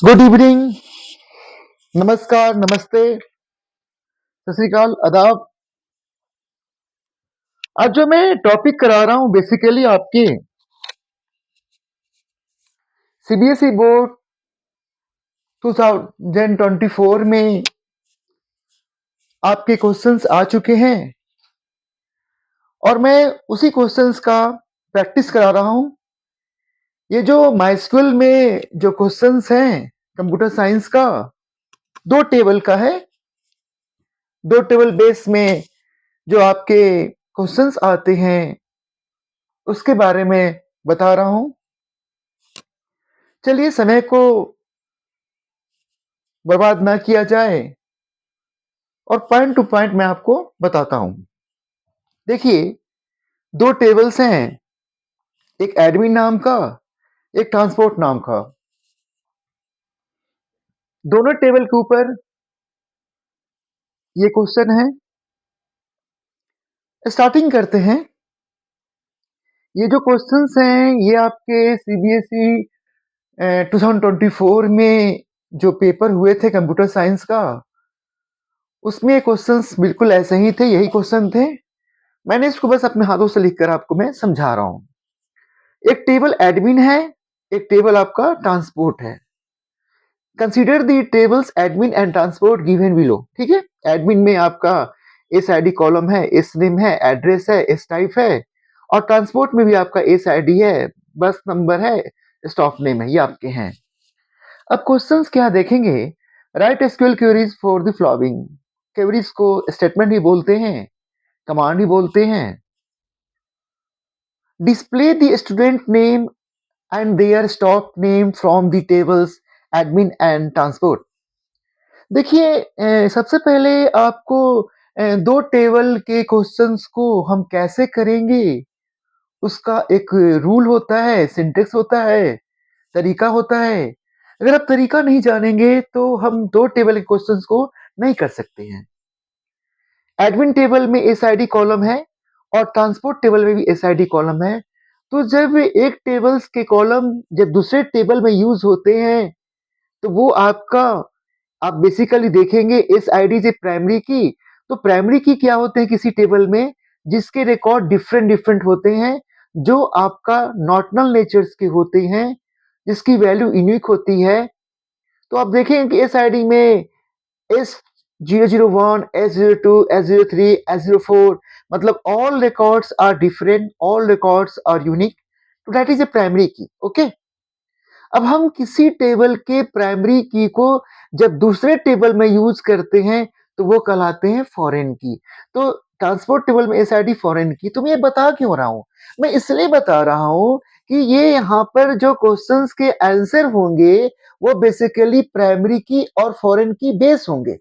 Good evening, नमस्कार, नमस्ते, सत श्री अकाल, आदाब। आज जो मैं टॉपिक करा रहा हूँ बेसिकली आपके सीबीएसई बोर्ड 2024 में आपके क्वेश्चंस आ चुके हैं और मैं उसी क्वेश्चंस का प्रैक्टिस करा रहा हूँ। ये जो माइस्क्यूएल में जो क्वेश्चंस हैं कंप्यूटर साइंस का, दो टेबल का है। दो टेबल बेस में जो आपके क्वेश्चंस आते हैं उसके बारे में बता रहा हूँ। चलिए समय को बर्बाद ना किया जाए और पॉइंट टू पॉइंट मैं आपको बताता हूं। देखिए, दो टेबल्स हैं, एक एडमिन नाम का, एक ट्रांसपोर्ट नाम का। दोनों टेबल के ऊपर ये क्वेश्चन है। स्टार्टिंग करते हैं। ये जो क्वेश्चंस हैं ये आपके सीबीएसई 2024 में जो पेपर हुए थे कंप्यूटर साइंस का, उसमें क्वेश्चंस बिल्कुल ऐसे ही थे, यही क्वेश्चन थे। मैंने इसको बस अपने हाथों से लिखकर आपको मैं समझा रहा हूं। एक टेबल एडमिन है, एक टेबल आपका ट्रांसपोर्ट है। Consider the tables admin and transport given below. ठीक है, एडमिन में आपका एस आई डी कॉलम है, एस नेम है, एड्रेस है, एस टाइप है, और ट्रांसपोर्ट में भी आपका एस आई डी है, बस नंबर है, स्टॉप नेम है, ये आपके हैं। अब क्वेश्चंस क्या देखेंगे। Right SQL queries for the following. Queries को स्टेटमेंट ही बोलते हैं, कमांड ही बोलते हैं। Display the student name and their stop name from the tables admin and transport। देखिए, सबसे पहले आपको दो टेबल के क्वेश्चंस को हम कैसे करेंगे उसका एक रूल होता है, सिंटेक्स होता है, तरीका होता है। अगर आप तरीका नहीं जानेंगे तो हम दो टेबल के क्वेश्चंस को नहीं कर सकते हैं। एडमिन टेबल में एसआईडी कॉलम है और ट्रांसपोर्ट टेबल में भी एसआईडी कॉलम है। तो जब एक टेबल्स के कॉलम जब दूसरे टेबल में यूज होते हैं तो वो आपका आप बेसिकली देखेंगे इस आईडी से प्राइमरी की। तो प्राइमरी की क्या होते हैं किसी टेबल में, जिसके रिकॉर्ड डिफरेंट डिफरेंट होते हैं, जो आपका नॉटनल नेचर्स के होते हैं, जिसकी वैल्यू यूनिक होती है। तो आप देखेंगे कि इस आईडी में S001, S02, S03, S04, मतलब all records are different, all records are unique. तो that is a primary key. Okay? अब हम किसी टेबल के प्राइमरी की को जब दूसरे टेबल में यूज करते हैं तो वो कहलाते हैं फॉरेन की। तो ट्रांसपोर्ट टेबल में एसआईडी फॉरेन की। तो मैं ये बता क्यों रहा हूं, मैं इसलिए बता रहा हूं कि ये यहाँ पर जो क्वेश्चंस के आंसर होंगे वो बेसिकली प्राइमरी की और फॉरेन की बेस होंगे।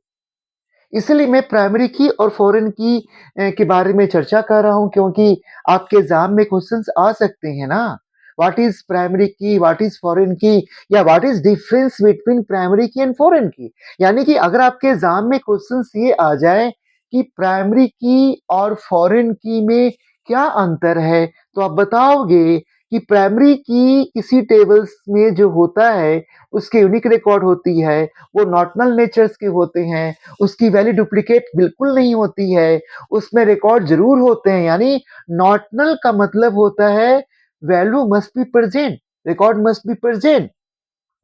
इसलिए मैं प्राइमरी की और फॉरेन की के बारे में चर्चा कर रहा हूं, क्योंकि आपके एग्जाम में क्वेश्चंस आ सकते हैं ना। व्हाट इज प्राइमरी की, व्हाट इज फॉरेन की, या what is difference between primary की एंड फॉरेन की। यानी कि अगर आपके एग्जाम में क्वेश्चंस ये आ जाए कि प्राइमरी की और फॉरेन की में क्या अंतर है, तो आप बताओगे कि प्राइमरी की किसी टेबल्स में जो होता है उसके यूनिक रिकॉर्ड होती है, वो नॉटनल नेचर्स के होते हैं, उसकी वैल्यू डुप्लीकेट बिल्कुल नहीं होती है, उसमें रिकॉर्ड जरूर होते हैं। यानी नॉटनल का मतलब होता है value must be present, record must be present,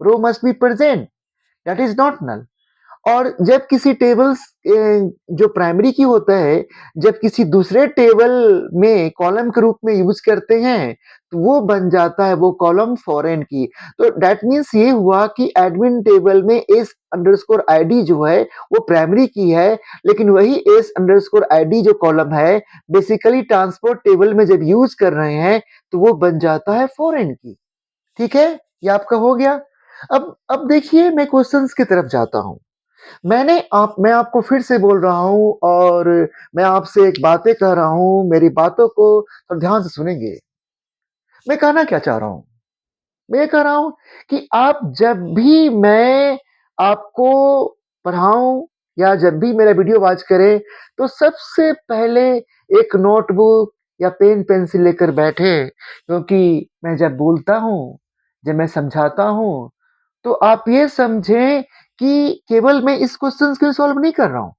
row must be present, that is notional. और जब किसी टेबल्स जो प्राइमरी की होता है, जब किसी दूसरे टेबल में कॉलम के रूप में यूज करते हैं तो वो बन जाता है वो कॉलम फॉरेन की। तो दैट मीन्स ये हुआ कि एडमिन टेबल में एस अंडरस्कोर आईडी जो है वो प्राइमरी की है, लेकिन वही एस अंडरस्कोर आईडी जो कॉलम है बेसिकली ट्रांसपोर्ट टेबल में जब यूज कर रहे हैं तो वो बन जाता है फॉरेन की। ठीक है, ये आपका हो गया। अब देखिए, मैं क्वेश्चंस की तरफ जाता हूं। मैं आपको फिर से बोल रहा हूं और मैं आपसे एक बातें कह रहा हूं, मेरी बातों को तो ध्यान से सुनेंगे। मैं कहना क्या चाह रहा हूं, मैं ये कह रहा हूं कि आप जब भी मैं आपको पढ़ाऊं या जब भी मेरा वीडियो वॉच करें तो सबसे पहले एक नोटबुक या पेन पेंसिल लेकर बैठे, क्योंकि मैं जब बोलता हूं, जब मैं समझाता हूं तो आप ये समझें कि केवल मैं इस क्वेश्चन को सॉल्व नहीं कर रहा हूँ।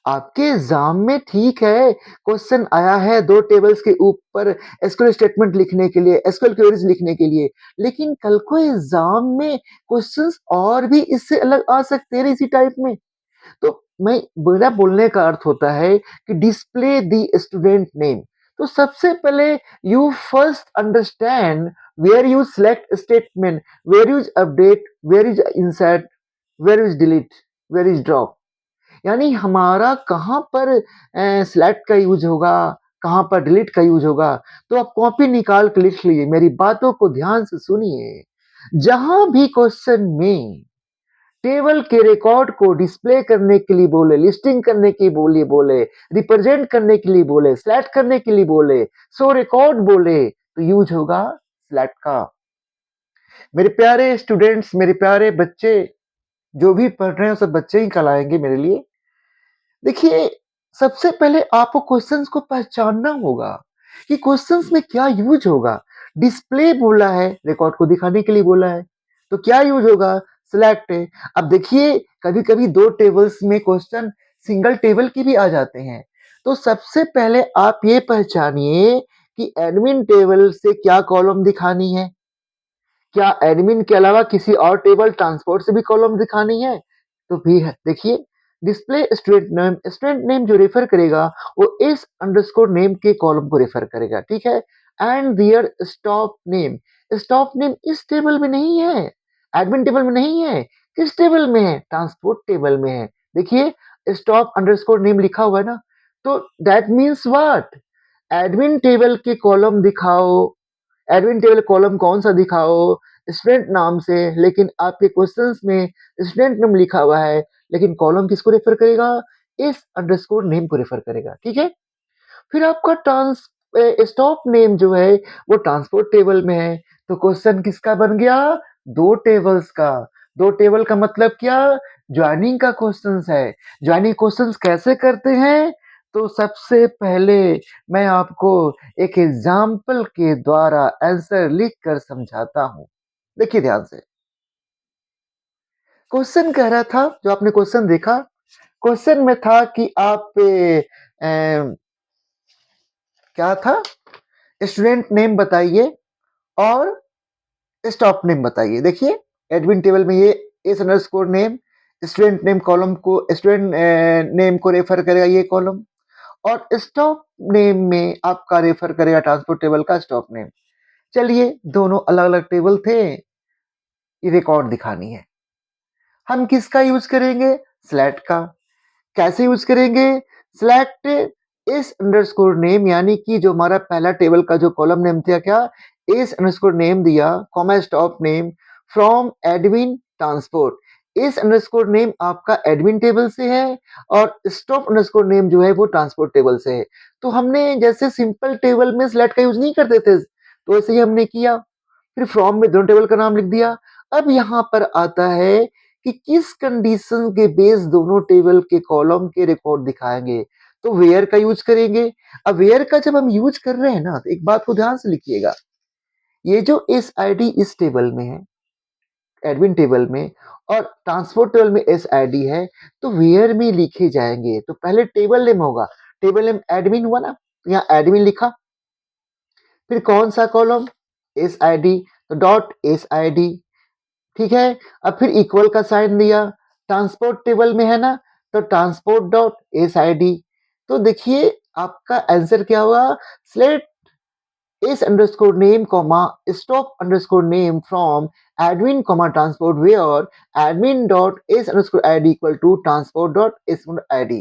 आपके एग्जाम में ठीक है, क्वेश्चन आया है 2 टेबल्स के ऊपर एसक्यूएल स्टेटमेंट लिखने के लिए, एसक्यूएल क्वेरीज लिखने के लिए, लेकिन कल को एग्जाम में क्वेश्चंस और भी इससे अलग आ सकते हैं इसी टाइप में। तो मैं मेरा बोलने का अर्थ होता है कि डिस्प्ले द स्टूडेंट नेम। तो सबसे पहले you first understand where you select statement, where is update, where is insert, where is delete, where is drop. यानी हमारा कहाँ पर सिलेक्ट का यूज होगा, कहाँ पर डिलीट का यूज होगा। तो आप कॉपी निकाल के लिख लीजिए, मेरी बातों को ध्यान से सुनिए। जहां भी क्वेश्चन में टेबल के रिकॉर्ड को डिस्प्ले करने के लिए बोले, लिस्टिंग करने के लिए बोले, रिप्रेजेंट करने के लिए बोले, सेलेक्ट करने के लिए बोले, शो रिकॉर्ड बोले, तो यूज होगा सिलेक्ट का। मेरे प्यारे स्टूडेंट्स, मेरे प्यारे बच्चे, जो भी पढ़ रहे हैं सब बच्चे ही कहलाएंगे मेरे लिए। देखिए, सबसे पहले आपको क्वेश्चंस को पहचानना होगा कि क्वेश्चंस में क्या यूज होगा। डिस्प्ले बोला है, रिकॉर्ड को दिखाने के लिए बोला है, तो क्या यूज होगा, सिलेक्ट है। अब देखिए, कभी कभी 2 टेबल्स में क्वेश्चन सिंगल टेबल की भी आ जाते हैं। तो सबसे पहले आप ये पहचानिए कि एडमिन टेबल से क्या कॉलम दिखानी है, क्या एडमिन के अलावा किसी और टेबल ट्रांसपोर्ट से भी कॉलम दिखानी है, तो भी है। देखिए, डिस्प्ले स्टूडेंट नेम जो रेफर करेगा वो इस अंडरस्कोर नेम के कॉलम को रेफर करेगा, ठीक है। एंड दियर स्टॉप नेम इस टेबल में नहीं है, एडमिन टेबल में नहीं है। किस टेबल में है, ट्रांसपोर्ट टेबल में है। देखिए, स्टॉप अंडरस्कोर नेम लिखा हुआ है ना, तो that means what, admin table के कॉलम दिखाओ। एडमिन टेबल कॉलम कौन सा दिखाओ, स्टूडेंट नाम से, लेकिन आपके क्वेश्चंस में स्टूडेंट नेम लिखा हुआ है, लेकिन कॉलम किसको रेफर करेगा, इस अंडरस्कोर नेम को रेफर करेगा, ठीक है। फिर आपका ट्रांस स्टॉप नेम जो है वो ट्रांसपोर्ट टेबल में है, तो क्वेश्चन किसका बन गया, 2 टेबल्स का। 2 टेबल का मतलब क्या, ज्वाइनिंग का क्वेश्चंस है। ज्वाइनिंग क्वेश्चंस कैसे करते हैं, तो सबसे पहले मैं आपको एक एग्जाम्पल के द्वारा आंसर लिख कर समझाता हूं। देखिए ध्यान से, क्वेश्चन कह रहा था, जो आपने क्वेश्चन देखा, क्वेश्चन में था कि आप क्या था, स्टूडेंट नेम बताइए और स्टॉप नेम बताइए। देखिए, एडमिन टेबल में ये S underscore name student name column को, स्टूडेंट नेम को रेफर करेगा ये कॉलम, और स्टॉप नेम में आपका रेफर करेगा ट्रांसपोर्ट टेबल का स्टॉप नेम। चलिए, दोनों अलग अलग टेबल थे, ये रिकॉर्ड दिखानी है। हम किसका यूज करेंगे, सिलेक्ट का। कैसे यूज करेंगे, सिलेक्ट इस अंडरस्कोर नेम, यानी कि जो हमारा पहला टेबल का जो कॉलम नेम था, क्या इस अंडरस्कोर नेम दिया, comma stop name from admin transport. इस अंडरस्कोर नेम आपका एडमिन टेबल से है और स्टॉप अंडरस्कोर नेम जो है वो ट्रांसपोर्ट टेबल से है। तो हमने जैसे सिंपल टेबल में सिलेक्ट का यूज नहीं करते थे, तो ऐसे ही हमने किया, फिर फ्रॉम में दोनों टेबल का नाम लिख दिया। अब यहाँ पर आता है कि किस कंडीशन के बेस दोनों टेबल के कॉलम के रिकॉर्ड दिखाएंगे, तो वेयर का यूज करेंगे। अब वेयर का जब हम यूज कर रहे हैं ना, तो एक बात को ध्यान से लिखिएगा, ये जो एस आई डी इस टेबल में है, एडमिन टेबल में, और ट्रांसपोर्ट टेबल में एस आई डी है, तो वेयर में लिखे जाएंगे। तो पहले टेबल नेम होगा, टेबल नेम एडमिन हुआ ना, तो यहाँ एडमिन लिखा, फिर कौन सा कॉलम, एस आई डी, तो डॉट एस आई डी, ठीक है। अब फिर इक्वल का साइन दिया, ट्रांसपोर्ट टेबल में है ना, तो transport dot S I D. तो देखिए, आपका आंसर क्या हुआ, select S underscore name comma stop underscore name from admin comma transport where admin dot S underscore I D equal to transport dot S I D.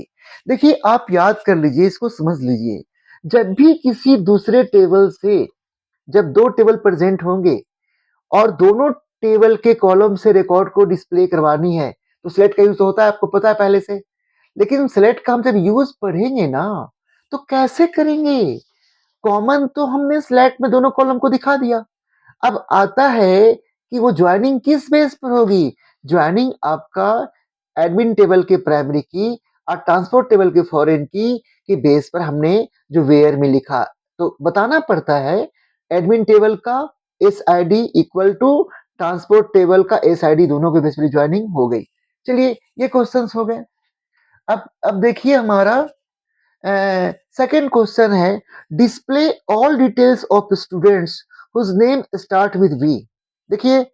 देखिए, आप याद कर लीजिए, इसको समझ लीजिए, जब भी किसी दूसरे टेबल से, जब 2 टेबल प्रेजेंट होंगे और दोनों टेबल के कॉलम से रिकॉर्ड को डिस्प्ले करवानी है, तो सिलेक्ट का यूज होता है, आपको पता है पहले से। लेकिन सिलेक्ट का हम जब यूज पढ़ेंगे ना, तो कैसे करेंगे, कॉमन तो हमने सिलेक्ट में दोनों कॉलम को दिखा दिया। अब आता है कि वो ज्वाइनिंग किस बेस पर होगी, ज्वाइनिंग आपका एडमिन टेबल के प्राइमरी की और ट्रांसपोर्ट टेबल के फॉरेन की के बेस पर हमने जो वेयर में लिखा, तो बताना पड़ता है एडमिन टेबल का S I D equal to transport table का एसआईडी दोनों के बेसिकली ज्वाइनिंग हो गई। चलिए ये क्वेश्चंस हो गए। अब देखिए हमारा सेकंड क्वेश्चन है, display all details of students whose name start with V. देखिए,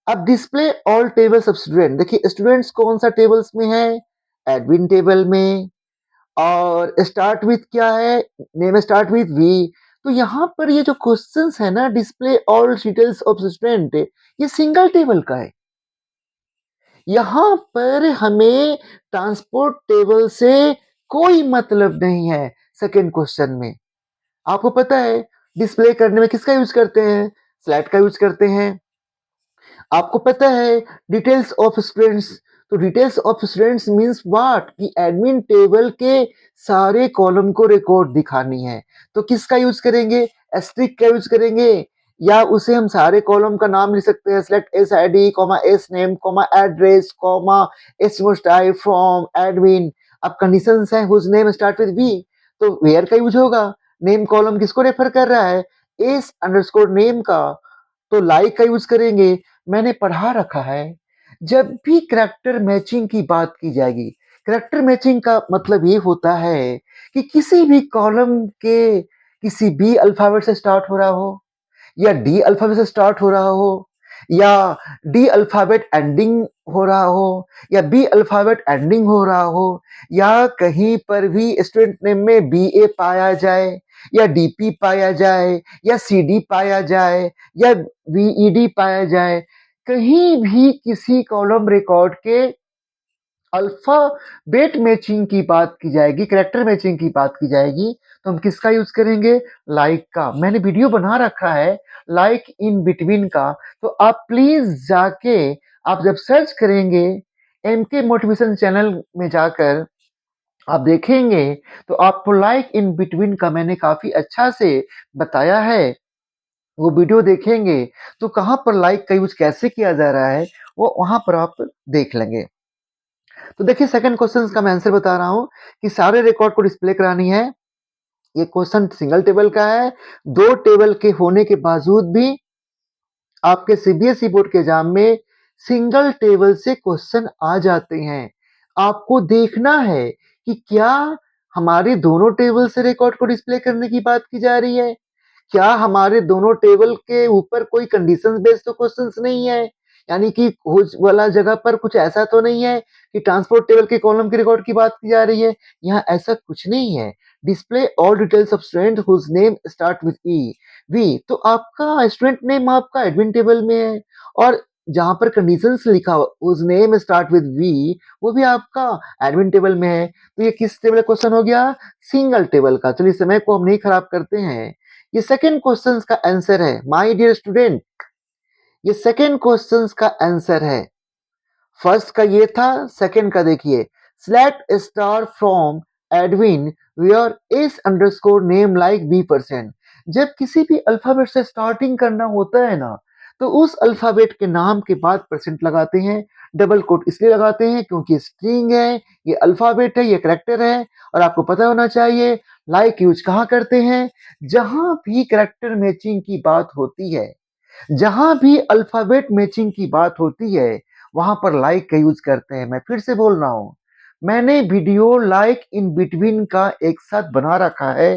अब display all tables of student, देखिए स्टूडेंट्स कौन सा टेबल्स में है, एडमिन टेबल में, और स्टार्ट विथ क्या है, नेम स्टार्ट विथ वी। तो यहाँ पर ये जो क्वेश्चंस है ना, display all details of student, ये सिंगल टेबल का है। यहाँ पर हमें ट्रांसपोर्ट टेबल से कोई मतलब नहीं है। सेकंड क्वेश्चन में आपको पता है डिस्प्ले करने में किसका यूज करते हैं, स्लाइड का यूज करते हैं। आपको पता है डिटेल्स ऑफ स्टूडेंट्स, तो details of students means what, कि एडमिन टेबल के सारे कॉलम को रिकॉर्ड दिखानी है। तो किसका यूज करेंगे, एस्ट्रिक का यूज करेंगे, या उसे हम सारे कॉलम का नाम लिख सकते हैं, select S I D comma S name comma address comma S most type from admin. अब कंडीशंस हैं whose name start with V, तो वेयर का यूज होगा। नेम कॉलम किसको रेफर कर रहा है, एस अंडरस्कोर नेम का, तो लाइक का यूज करेंगे। मैंने पढ़ा रखा है, जब भी करैक्टर मैचिंग की बात की जाएगी, करैक्टर मैचिंग का मतलब ये होता है कि किसी भी कॉलम के किसी बी अल्फाबेट से स्टार्ट हो रहा हो, या डी अल्फाबेट से स्टार्ट हो रहा हो, या डी अल्फाबेट एंडिंग हो रहा हो, या बी अल्फाबेट एंडिंग हो रहा हो, या कहीं पर भी स्टूडेंट नेम में बी ए पाया जाए, या डीपी पाया जाए, या सीडी पाया जाए, या वीईडी पाया जाए, कहीं भी किसी कॉलम रिकॉर्ड के अल्फाबेट मैचिंग की बात की जाएगी, कैरेक्टर मैचिंग की बात की जाएगी, तो हम किसका यूज करेंगे, लाइक का। मैंने वीडियो बना रखा है लाइक इन बिटवीन का, तो आप प्लीज जाके, आप जब सर्च करेंगे एमके मोटिवेशन चैनल में जाकर आप देखेंगे, तो आपको लाइक इन बिटवीन का मैंने काफी अच्छा से बताया है। वो वीडियो देखेंगे तो कहाँ पर लाइक का यूज कैसे किया जा रहा है, वो वहां पर आप देख लेंगे। तो देखिए सेकंड क्वेश्चन का मैं आंसर बता रहा हूँ कि सारे रिकॉर्ड को डिस्प्ले करानी है। ये क्वेश्चन सिंगल टेबल का है, दो टेबल के होने के बावजूद भी आपके सीबीएसई बोर्ड के एग्जाम में सिंगल टेबल से क्वेश्चन आ जाते हैं। आपको देखना है कि क्या हमारे दोनों टेबल से रिकॉर्ड को डिस्प्ले करने की बात की जा रही है, क्या हमारे दोनों टेबल के ऊपर कोई कंडीशंस बेस्ड तो क्वेश्चंस नहीं है, यानी कि खोज वाला जगह पर कुछ ऐसा तो नहीं है कि ट्रांसपोर्ट टेबल के कॉलम के रिकॉर्ड की बात की जा रही है। यहाँ ऐसा कुछ नहीं है। Display all details of student whose name start with E V, तो आपका स्टूडेंट नेम आपका एडमिन टेबल में है, और जहां पर कंडीशंस लिखा whose name start with V, वो भी आपका एडमिन टेबल में है। तो ये किस टेबल का क्वेश्चन हो गया, सिंगल टेबल का। चलिए समय को हम नहीं खराब करते हैं, ये सेकंड क्वेश्चन का आंसर है माय डियर स्टूडेंट। ये सेकंड क्वेश्चन का आंसर है। फर्स्ट का ये था, सेकंड का देखिए, select star from admin where S underscore name like B percent. जब किसी भी अल्फाबेट से स्टार्टिंग करना होता है ना, तो उस अल्फाबेट के नाम के बाद परसेंट लगाते हैं। डबल कोट इसलिए लगाते हैं क्योंकि स्ट्रिंग है, ये अल्फाबेट है, ये करेक्टर है, और आपको पता होना चाहिए लाइक यूज कहाँ करते हैं, जहां भी करेक्टर मैचिंग की बात होती है, जहां भी अल्फाबेट मैचिंग की बात होती है, वहां पर लाइक का यूज करते हैं। मैं फिर से बोल रहा हूं, मैंने वीडियो लाइक इन बिटवीन का एक साथ बना रखा है।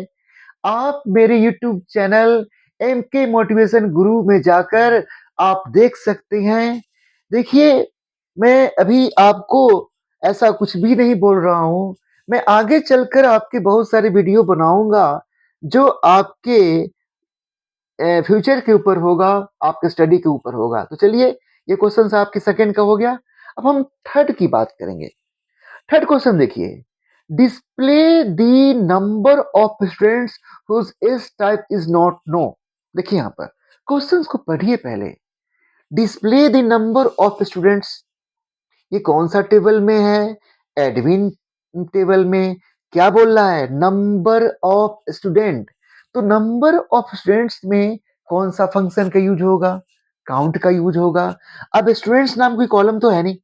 आप मेरे YouTube चैनल एम के मोटिवेशन गुरु में जाकर आप देख सकते हैं। देखिए, मैं अभी आपको ऐसा कुछ भी नहीं बोल रहा हूं, मैं आगे चलकर आपके बहुत सारे वीडियो बनाऊंगा जो आपके फ्यूचर के ऊपर होगा, आपके स्टडी के ऊपर होगा। तो चलिए, ये क्वेश्चन आपके सेकंड का हो गया। अब हम थर्ड की बात करेंगे। थर्ड क्वेश्चन देखिए, display the number of students whose S type is not null. देखिए यहाँ पर क्वेश्चंस को पढ़िए पहले। Display the number of students, ये कौन सा टेबल में है, एडमिन टेबल में। क्या बोल रहा है, नंबर ऑफ स्टूडेंट, तो नंबर ऑफ स्टूडेंट्स में कौन सा फंक्शन का यूज होगा, काउंट का यूज होगा। अब स्टूडेंट्स नाम कोई कॉलम तो है नहीं,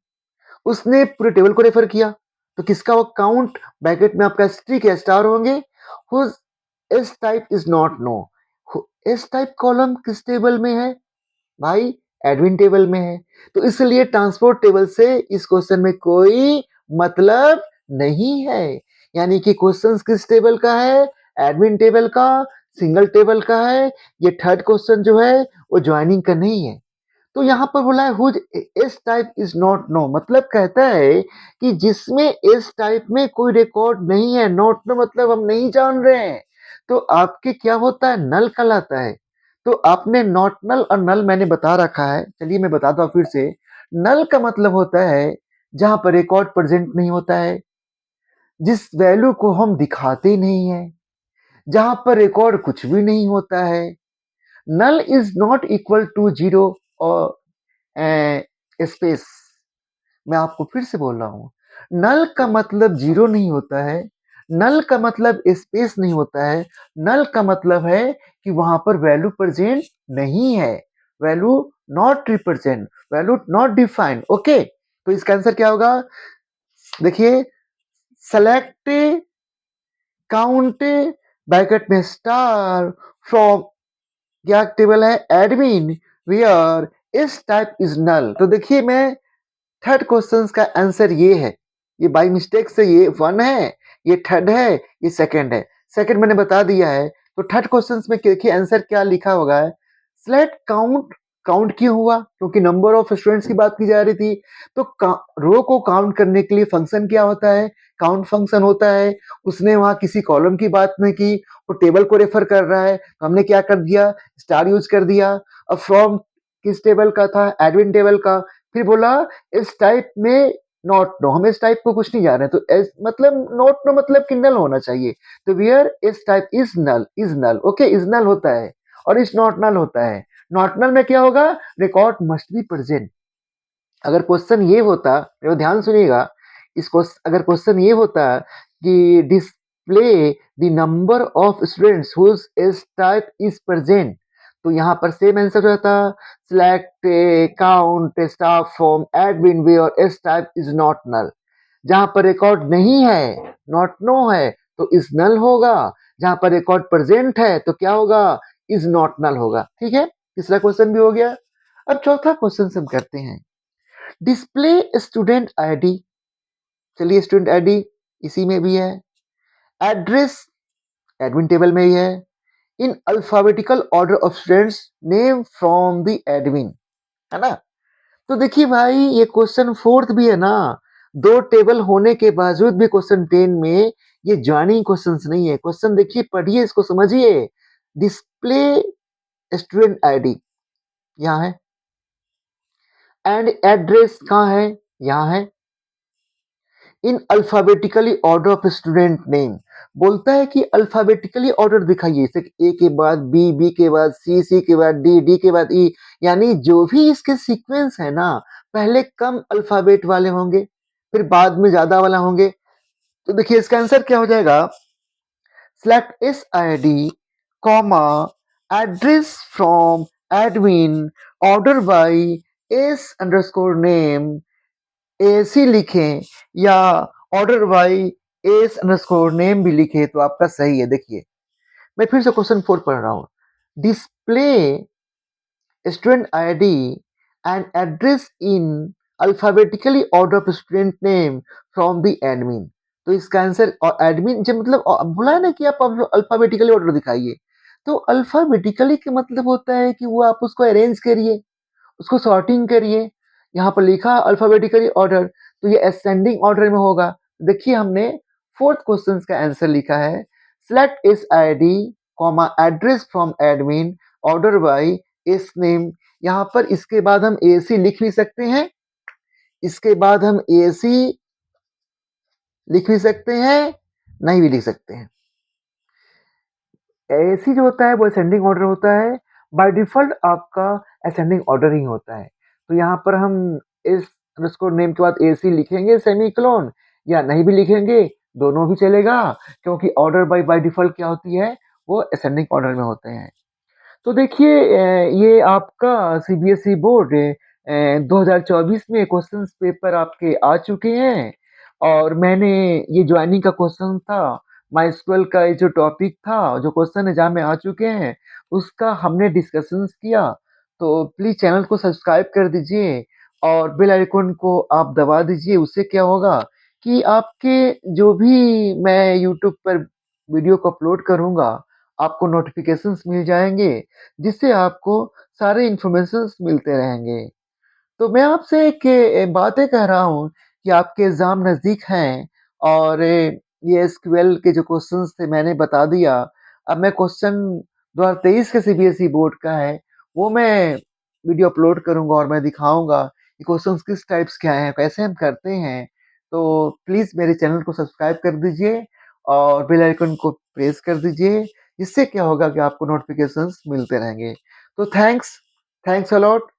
उसने पूरे टेबल को रेफर किया, तो किसका वो काउंट, ब्रैकेट में आपका स्ट्रिक या स्टार होंगे। Whose S type is not null, S type column किस टेबल में है भाई, एडमिन टेबल में है। तो इसलिए ट्रांसपोर्ट टेबल से इस क्वेश्चन में कोई मतलब नहीं है। यानी कि क्वेश्चन किस टेबल का है? एडमिन टेबल का, सिंगल टेबल का है। ये थर्ड क्वेश्चन जो है वो ज्वाइनिंग का नहीं है। तो यहाँ पर बोला है whose S type is not null, मतलब कहता है कि जिसमें एस टाइप में कोई रिकॉर्ड नहीं है। नॉट नो मतलब हम नहीं जान रहे हैं। तो आपके क्या होता है? नल कहलाता है। तो आपने नॉट नल और नल मैंने बता रखा है, चलिए मैं बताता हूँ फिर से। नल का मतलब होता है जहां पर रिकॉर्ड प्रेजेंट नहीं होता है, जिस वैल्यू को हम दिखाते नहीं है, जहां पर रिकॉर्ड कुछ भी नहीं होता है। Null is not equal to zero और स्पेस। मैं आपको फिर से बोल रहा हूँ, नल का मतलब जीरो नहीं होता है, नल का मतलब स्पेस नहीं होता है। नल का मतलब है कि वहां पर वैल्यू प्रेजेंट नहीं है, value not represent, value not defined. Okay, तो इसका आंसर क्या होगा? देखिए, सेलेक्ट काउंट ब्रैकेट में स्टार फ्रॉम क्या टेबल है? Admin where S type is नल। तो देखिए, मैं थर्ड क्वेश्चन का आंसर ये है। ये बाई मिस्टेक से ये वन है, ये थर्ड है, ये सेकंड है। सेकंड मैंने बता दिया है। तो थर्ड क्वेश्चन में देखिए आंसर क्या लिखा होगा? Select count. काउंट क्यों हुआ? क्योंकि नंबर ऑफ स्टूडेंट्स की बात की जा रही थी। तो रो को काउंट करने के लिए फंक्शन क्या होता है? काउंट फंक्शन होता है। उसने वहां किसी कॉलम की बात नहीं की, वो टेबल को रेफर कर रहा है, तो हमने क्या कर दिया? स्टार यूज कर दिया। अब फ्रॉम किस टेबल का था? एडमिन टेबल का। फिर बोला इस टाइप में नॉट नो, हम इस टाइप को कुछ नहीं जा रहे हैं। तो एस मतलब नॉट नो मतलब कि नल होना चाहिए। तो where S type is null, is null. Okay, is null होता है और इज नॉट नल होता है। नॉट नल में क्या होगा? Record must be present. अगर क्वेश्चन ये होता, तो ध्यान सुनिएगा, इसको अगर क्वेश्चन ये होता कि display the number of students whose S type is present, तो यहाँ पर सेम आंसर रहता, select count star from admin where S type is not null. जहां पर रिकॉर्ड नहीं है, नॉट नो है, तो इज नल होगा। जहां पर रिकॉर्ड प्रेजेंट है तो क्या होगा? इज नॉट नल होगा। ठीक है, तीसरा क्वेश्चन भी हो गया। अब चौथा क्वेश्चन हम करते हैं, डिस्प्ले स्टूडेंट आईडी। चलिए, स्टूडेंट आईडी इसी में भी है। एड्रेस एडमिन टेबल में ही है। In alphabetical order of students name from the admin, है ना? तो देखिए भाई, ये क्वेश्चन फोर्थ भी है ना। दो टेबल होने के बावजूद भी क्वेश्चन 10 में ये ज्वाइनिंग क्वेश्चंस नहीं है। क्वेश्चन देखिए, पढ़िए, इसको समझिए। डिस्प्ले स्टूडेंट आईडी यहाँ है, एंड एड्रेस कहाँ है? यहाँ है। In alphabetically order of student name, बोलता है कि अल्फाबेटिकली ऑर्डर दिखाइए, जैसे ए के बाद बी, बी के बाद सी, सी के बाद डी, डी के बाद ई। यानी जो भी इसके सीक्वेंस है ना, पहले कम अल्फाबेट वाले होंगे, फिर बाद में ज्यादा वाला होंगे। तो देखिए इसका आंसर क्या हो जाएगा? Select S I D comma address from admin order by S underscore name, AC लिखें या order by S underscore name भी लिखे तो आपका सही है। देखिए, मैं फिर से क्वेश्चन 4 पढ़ रहा हूं। Display student ID and address in alphabetically order of student name from the admin. तो इसका आंसर, और एडमिन जो मतलब बोला है ना कि आप अल्फाबेटिकली ऑर्डर दिखाइए। तो अल्फाबेटिकली का मतलब होता है कि वो आप उसको अरेंज करिए, उसको सॉर्टिंग करिए। यहाँ पर लिखा अल्फाबेटिकली ऑर्डर, तो ये असेंडिंग ऑर्डर में होगा। देखिए, हमने फोर्थ क्वेश्चन का आंसर लिखा है, select S I D comma address from admin order by S name. यहाँ पर इसके बाद हम ए सी लिख भी सकते हैं, इसके बाद हम ए सी लिख भी सकते हैं, नहीं भी लिख सकते हैं। एसी जो होता है वो असेंडिंग ऑर्डर होता है। बाय डिफॉल्ट आपका असेंडिंग ऑर्डर ही होता है। तो यहाँ पर हम इस अंडरस्कोर नेम के बाद एसी लिखेंगे सेमीकोलन, या नहीं भी लिखेंगे, दोनों भी चलेगा, क्योंकि ऑर्डर बाय डिफॉल्ट क्या होती है? वो असेंडिंग ऑर्डर में होते हैं। तो देखिए, ये आपका सीबीएसई बोर्ड 2024 में क्वेश्चन पेपर आपके आ चुके हैं। और मैंने ये ज्वाइनिंग का क्वेश्चन था, माई का ये जो टॉपिक था, जो क्वेश्चन एग्जाम में आ चुके हैं, उसका हमने डिस्कशंस किया। तो प्लीज़ चैनल को सब्सक्राइब कर दीजिए और बेल आइकन को आप दबा दीजिए। उससे क्या होगा कि आपके जो भी मैं यूट्यूब पर वीडियो को अपलोड करूँगा, आपको नोटिफ़िकेशंस मिल जाएँगे, जिससे आपको सारे इन्फॉर्मेशंस मिलते रहेंगे। तो मैं आपसे एक बातें कह रहा हूँ कि आपके एग्ज़ाम नज़दीक हैं और ये एसक्यूएल के जो क्वेश्चन्स थे मैंने बता दिया। अब मैं क्वेश्चन 2023 के सीबीएसई बोर्ड का है, वो मैं वीडियो अपलोड करूँगा और मैं दिखाऊँगा कि क्वेश्चन्स किस टाइप्स के आए हैं, कैसे हम करते हैं। तो प्लीज़ मेरे चैनल को सब्सक्राइब कर दीजिए और बेल आइकन को प्रेस कर दीजिए। इससे क्या होगा कि आपको नोटिफ़िकेशंस मिलते रहेंगे। तो थैंक्स अ लॉट।